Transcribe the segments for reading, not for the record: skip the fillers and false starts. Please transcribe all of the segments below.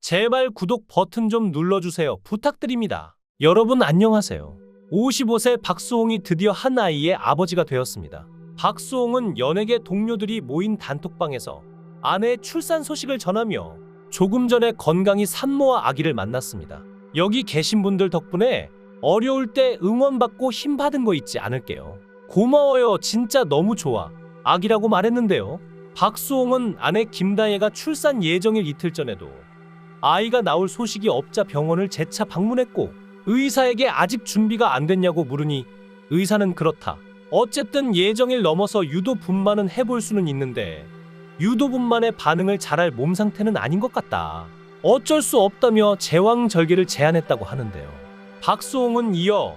제발 구독 버튼 좀 눌러주세요. 부탁드립니다. 여러분 안녕하세요. 55세 박수홍이 드디어 한 아이의 아버지가 되었습니다. 박수홍은 연예계 동료들이 모인 단톡방에서 아내의 출산 소식을 전하며 조금 전에 건강히 산모와 아기를 만났습니다. 여기 계신 분들 덕분에 어려울 때 응원받고 힘받은 거 잊지 않을게요. 고마워요. 진짜 너무 좋아. 아기라고 말했는데요. 박수홍은 아내 김다혜가 출산 예정일 이틀 전에도 아이가 나올 소식이 없자 병원을 재차 방문했고 의사에게 아직 준비가 안 됐냐고 물으니 의사는 그렇다. 어쨌든 예정일 넘어서 유도분만은 해볼 수는 있는데 유도분만의 반응을 잘할 몸 상태는 아닌 것 같다. 어쩔 수 없다며 제왕절개를 제안했다고 하는데요. 박수홍은 이어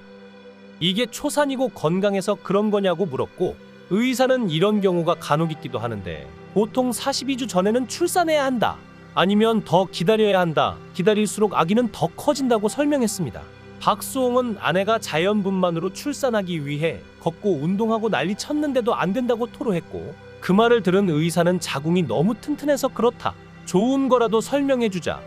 이게 초산이고 건강해서 그런 거냐고 물었고 의사는 이런 경우가 간혹 있기도 하는데 보통 42주 전에는 출산해야 한다. 아니면 더 기다려야 한다. 기다릴수록 아기는 더 커진다고 설명했습니다. 박수홍은 아내가 자연분만으로 출산하기 위해 걷고 운동하고 난리 쳤는데도 안 된다고 토로했고 그 말을 들은 의사는 자궁이 너무 튼튼해서 그렇다. 좋은 거라도 설명해주자.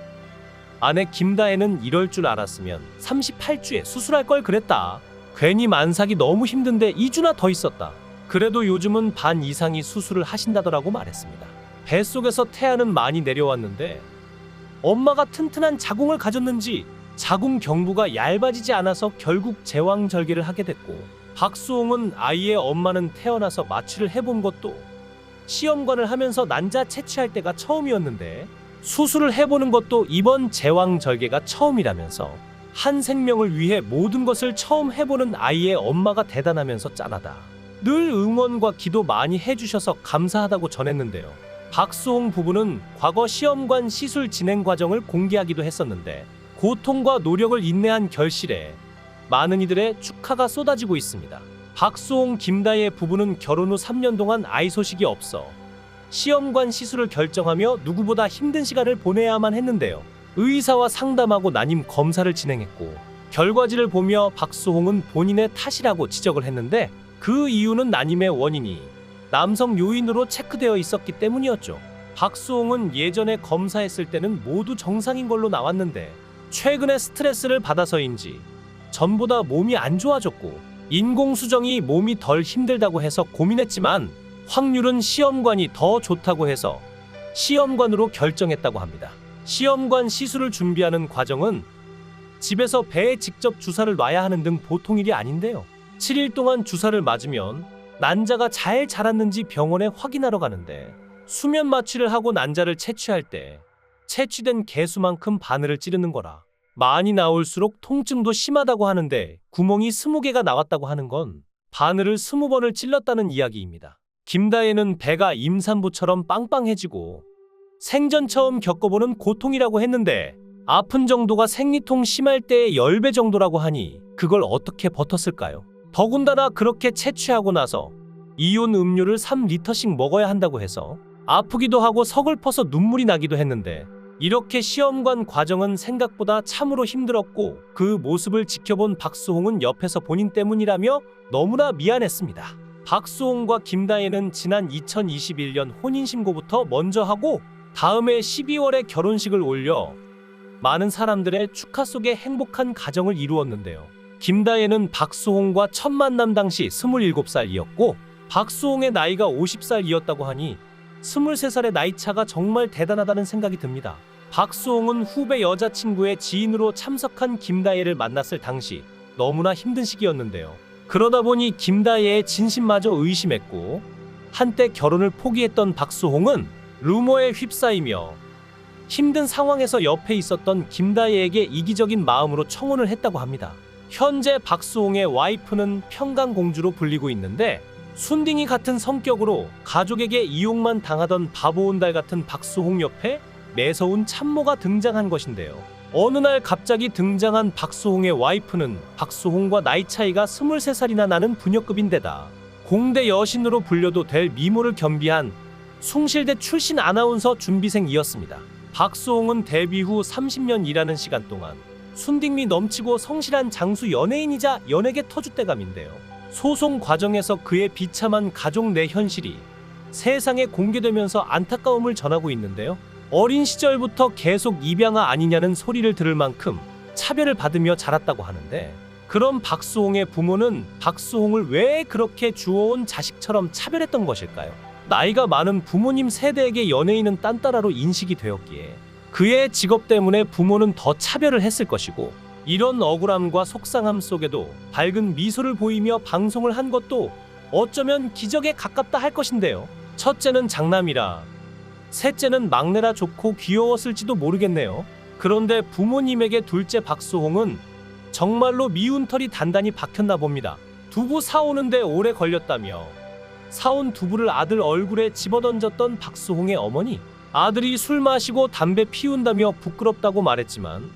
아내 김다혜는 이럴 줄 알았으면 38주에 수술할 걸 그랬다. 괜히 만삭이 너무 힘든데 2주나 더 있었다. 그래도 요즘은 반 이상이 수술을 하신다더라고 말했습니다. 뱃속에서 태아는 많이 내려왔는데 엄마가 튼튼한 자궁을 가졌는지 자궁 경부가 얇아지지 않아서 결국 제왕절개를 하게 됐고 박수홍은 아이의 엄마는 태어나서 마취를 해본 것도 시험관을 하면서 난자 채취할 때가 처음이었는데 수술을 해보는 것도 이번 제왕절개가 처음이라면서 한 생명을 위해 모든 것을 처음 해보는 아이의 엄마가 대단하면서 짠하다. 늘 응원과 기도 많이 해주셔서 감사하다고 전했는데요. 박수홍 부부는 과거 시험관 시술 진행 과정을 공개하기도 했었는데 고통과 노력을 인내한 결실에 많은 이들의 축하가 쏟아지고 있습니다. 박수홍 김다혜 부부는 결혼 후 3년 동안 아이 소식이 없어 시험관 시술을 결정하며 누구보다 힘든 시간을 보내야만 했는데요. 의사와 상담하고 난임 검사를 진행했고 결과지를 보며 박수홍은 본인의 탓이라고 지적을 했는데 그 이유는 난임의 원인이 남성 요인으로 체크되어 있었기 때문이었죠. 박수홍은 예전에 검사했을 때는 모두 정상인 걸로 나왔는데 최근에 스트레스를 받아서인지 전보다 몸이 안 좋아졌고 인공수정이 몸이 덜 힘들다고 해서 고민했지만 확률은 시험관이 더 좋다고 해서 시험관으로 결정했다고 합니다. 시험관 시술을 준비하는 과정은 집에서 배에 직접 주사를 놔야 하는 등 보통 일이 아닌데요. 7일 동안 주사를 맞으면 난자가 잘 자랐는지 병원에 확인하러 가는데 수면 마취를 하고 난자를 채취할 때 채취된 개수만큼 바늘을 찌르는 거라 많이 나올수록 통증도 심하다고 하는데 구멍이 20개가 나왔다고 하는 건 바늘을 20번을 찔렀다는 이야기입니다. 김다혜는 배가 임산부처럼 빵빵해지고 생전 처음 겪어보는 고통이라고 했는데 아픈 정도가 생리통 심할 때의 10배 정도라고 하니 그걸 어떻게 버텼을까요? 더군다나 그렇게 채취하고 나서 이온 음료를 3리터씩 먹어야 한다고 해서 아프기도 하고 서글퍼서 눈물이 나기도 했는데 이렇게 시험관 과정은 생각보다 참으로 힘들었고 그 모습을 지켜본 박수홍은 옆에서 본인 때문이라며 너무나 미안했습니다. 박수홍과 김다혜는 지난 2021년 혼인신고부터 먼저 하고 다음해 12월에 결혼식을 올려 많은 사람들의 축하 속에 행복한 가정을 이루었는데요. 김다혜는 박수홍과 첫 만남 당시 27살이었고 박수홍의 나이가 50살이었다고 하니 23살의 나이차가 정말 대단하다는 생각이 듭니다. 박수홍은 후배 여자친구의 지인으로 참석한 김다혜를 만났을 당시 너무나 힘든 시기였는데요. 그러다 보니 김다혜의 진심마저 의심했고 한때 결혼을 포기했던 박수홍은 루머에 휩싸이며 힘든 상황에서 옆에 있었던 김다혜에게 이기적인 마음으로 청혼을 했다고 합니다. 현재 박수홍의 와이프는 평강공주로 불리고 있는데 순딩이 같은 성격으로 가족에게 이용만 당하던 바보온달 같은 박수홍 옆에 매서운 참모가 등장한 것인데요. 어느 날 갑자기 등장한 박수홍의 와이프는 박수홍과 나이 차이가 23살이나 나는 부녀급인데다 공대 여신으로 불려도 될 미모를 겸비한 숭실대 출신 아나운서 준비생이었습니다. 박수홍은 데뷔 후 30년 일하는 시간 동안 순딩미 넘치고 성실한 장수 연예인이자 연예계 터줏대감인데요. 소송 과정에서 그의 비참한 가족 내 현실이 세상에 공개되면서 안타까움을 전하고 있는데요. 어린 시절부터 계속 입양아 아니냐는 소리를 들을 만큼 차별을 받으며 자랐다고 하는데, 그런 박수홍의 부모는 박수홍을 왜 그렇게 주워온 자식처럼 차별했던 것일까요? 나이가 많은 부모님 세대에게 연예인은 딴따라로 인식이 되었기에 그의 직업 때문에 부모는 더 차별을 했을 것이고, 이런 억울함과 속상함 속에도 밝은 미소를 보이며 방송을 한 것도 어쩌면 기적에 가깝다 할 것인데요. 첫째는 장남이라, 셋째는 막내라 좋고 귀여웠을지도 모르겠네요. 그런데 부모님에게 둘째 박수홍은 정말로 미운 털이 단단히 박혔나 봅니다. 두부 사오는데 오래 걸렸다며 사온 두부를 아들 얼굴에 집어던졌던 박수홍의 어머니. 아들이 술 마시고 담배 피운다며 부끄럽다고 말했지만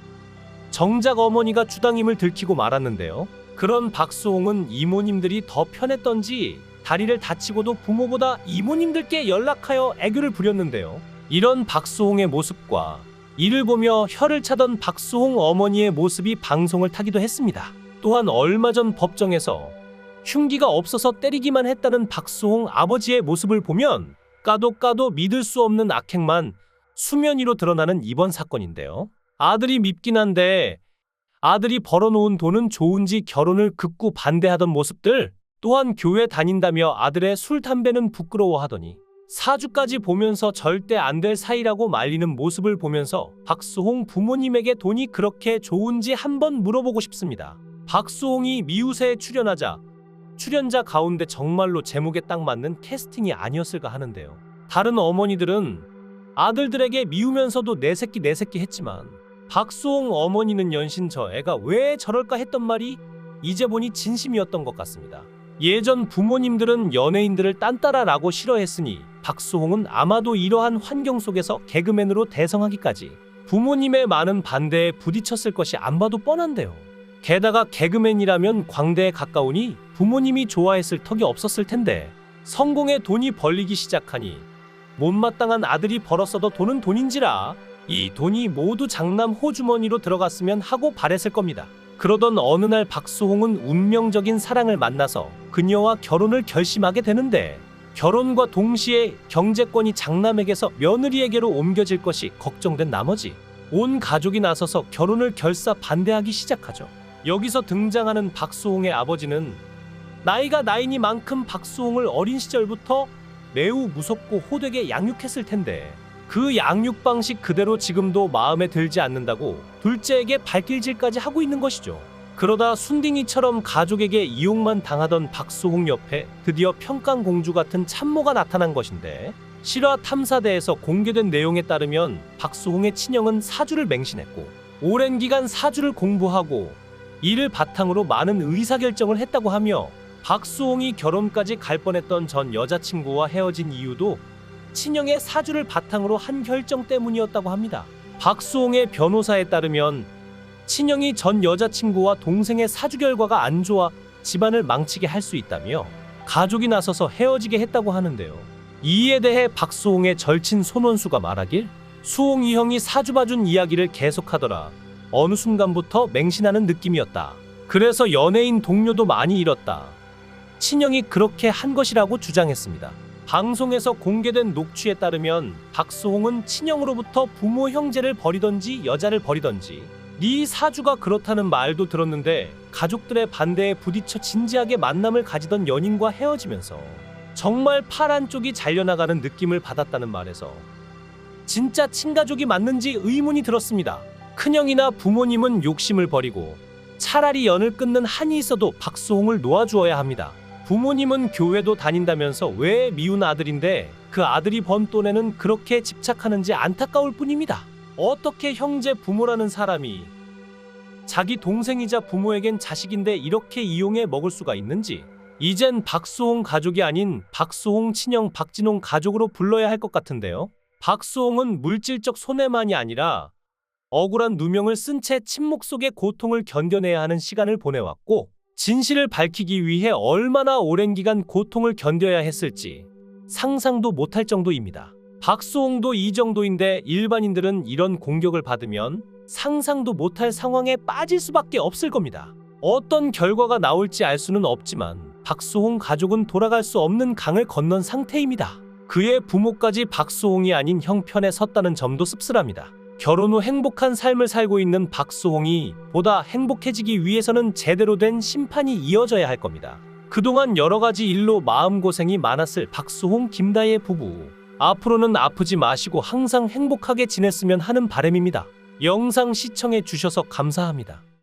정작 어머니가 주당임을 들키고 말았는데요. 그런 박수홍은 이모님들이 더 편했던지 다리를 다치고도 부모보다 이모님들께 연락하여 애교를 부렸는데요. 이런 박수홍의 모습과 이를 보며 혀를 차던 박수홍 어머니의 모습이 방송을 타기도 했습니다. 또한 얼마 전 법정에서 흉기가 없어서 때리기만 했다는 박수홍 아버지의 모습을 보면 까도 믿을 수 없는 악행만 수면 위로 드러나는 이번 사건인데요. 아들이 밉긴 한데 아들이 벌어놓은 돈은 좋은지 결혼을 극구 반대하던 모습들, 또한 교회 다닌다며 아들의 술 담배는 부끄러워하더니 사주까지 보면서 절대 안 될 사이라고 말리는 모습을 보면서 박수홍 부모님에게 돈이 그렇게 좋은지 한번 물어보고 싶습니다. 박수홍이 미우새에 출연하자 출연자 가운데 정말로 제목에 딱 맞는 캐스팅이 아니었을까 하는데요. 다른 어머니들은 아들들에게 미우면서도 내 새끼 했지만 박수홍 어머니는 연신 저 애가 왜 저럴까 했던 말이 이제 보니 진심이었던 것 같습니다. 예전 부모님들은 연예인들을 딴따라라고 싫어했으니 박수홍은 아마도 이러한 환경 속에서 개그맨으로 대성하기까지 부모님의 많은 반대에 부딪혔을 것이 안 봐도 뻔한데요. 게다가 개그맨이라면 광대에 가까우니 부모님이 좋아했을 턱이 없었을 텐데 성공에 돈이 벌리기 시작하니 못마땅한 아들이 벌었어도 돈은 돈인지라 이 돈이 모두 장남 호주머니로 들어갔으면 하고 바랬을 겁니다. 그러던 어느 날 박수홍은 운명적인 사랑을 만나서 그녀와 결혼을 결심하게 되는데, 결혼과 동시에 경제권이 장남에게서 며느리에게로 옮겨질 것이 걱정된 나머지 온 가족이 나서서 결혼을 결사 반대하기 시작하죠. 여기서 등장하는 박수홍의 아버지는 나이가 나이니만큼 박수홍을 어린 시절부터 매우 무섭고 호되게 양육했을 텐데 그 양육 방식 그대로 지금도 마음에 들지 않는다고 둘째에게 발길질까지 하고 있는 것이죠. 그러다 순딩이처럼 가족에게 이용만 당하던 박수홍 옆에 드디어 평강공주 같은 참모가 나타난 것인데, 실화 탐사대에서 공개된 내용에 따르면 박수홍의 친형은 사주를 맹신했고 오랜 기간 사주를 공부하고 이를 바탕으로 많은 의사결정을 했다고 하며, 박수홍이 결혼까지 갈 뻔했던 전 여자친구와 헤어진 이유도 친형의 사주를 바탕으로 한 결정 때문이었다고 합니다. 박수홍의 변호사에 따르면 친형이 전 여자친구와 동생의 사주 결과가 안 좋아 집안을 망치게 할 수 있다며 가족이 나서서 헤어지게 했다고 하는데요. 이에 대해 박수홍의 절친 손원수가 말하길, 수홍이 형이 사주 봐준 이야기를 계속하더라. 어느 순간부터 맹신하는 느낌이었다. 그래서 연예인 동료도 많이 잃었다. 친형이 그렇게 한 것이라고 주장했습니다. 방송에서 공개된 녹취에 따르면 박수홍은 친형으로부터 부모 형제를 버리던지 여자를 버리던지 네 사주가 그렇다는 말도 들었는데 가족들의 반대에 부딪혀 진지하게 만남을 가지던 연인과 헤어지면서 정말 팔 한쪽이 잘려나가는 느낌을 받았다는 말에서 진짜 친가족이 맞는지 의문이 들었습니다. 큰형이나 부모님은 욕심을 버리고 차라리 연을 끊는 한이 있어도 박수홍을 놓아주어야 합니다. 부모님은 교회도 다닌다면서 왜 미운 아들인데 그 아들이 번 돈에는 그렇게 집착하는지 안타까울 뿐입니다. 어떻게 형제 부모라는 사람이 자기 동생이자 부모에겐 자식인데 이렇게 이용해 먹을 수가 있는지, 이젠 박수홍 가족이 아닌 박수홍 친형 박진홍 가족으로 불러야 할 것 같은데요. 박수홍은 물질적 손해만이 아니라 억울한 누명을 쓴 채 침묵 속의 고통을 견뎌내야 하는 시간을 보내왔고, 진실을 밝히기 위해 얼마나 오랜 기간 고통을 견뎌야 했을지 상상도 못할 정도입니다. 박수홍도 이 정도인데 일반인들은 이런 공격을 받으면 상상도 못할 상황에 빠질 수밖에 없을 겁니다. 어떤 결과가 나올지 알 수는 없지만 박수홍 가족은 돌아갈 수 없는 강을 건넌 상태입니다. 그의 부모까지 박수홍이 아닌 형 편에 섰다는 점도 씁쓸합니다. 결혼 후 행복한 삶을 살고 있는 박수홍이 보다 행복해지기 위해서는 제대로 된 심판이 이어져야 할 겁니다. 그동안 여러 가지 일로 마음고생이 많았을 박수홍, 김다혜 부부. 앞으로는 아프지 마시고 항상 행복하게 지냈으면 하는 바람입니다. 영상 시청해 주셔서 감사합니다.